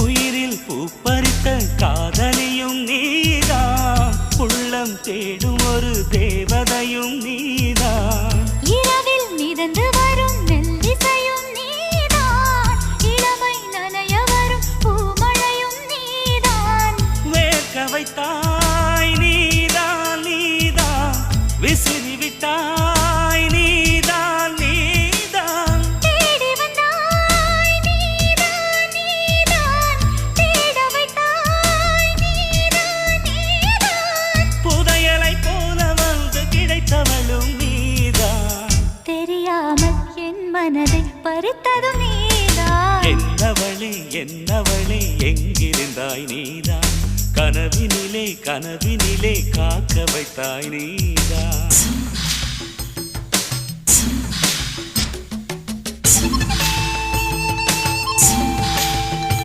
உயிரில் பூப்பறித்த காதலியும் நீதான், உள்ளம் தேடும் ஒரு தேவதையும் நீதான். இரவில் மிதந்து வரும் மெல்லிசையும் நீதான், இளமை நனைய வரும் பூமழையும் நீதான். வேர்க்க வைத்தாய் நீதான் நீதான், விசிறி விட்டாய் நீதான் நீதான். தேடி வந்தாய் நீதான் நீதான், தேட வைத்தாய் நீதான் நீதான். புதையலை போல வந்து கிடைத்தவளும் நீதான். தெரியாமல் என் மனதை பறித்ததும் நீதான். என்னவளே எங்கிருந்தாய் நீதான், கனவினிலே காக்க வைத்தாய் நீதான்.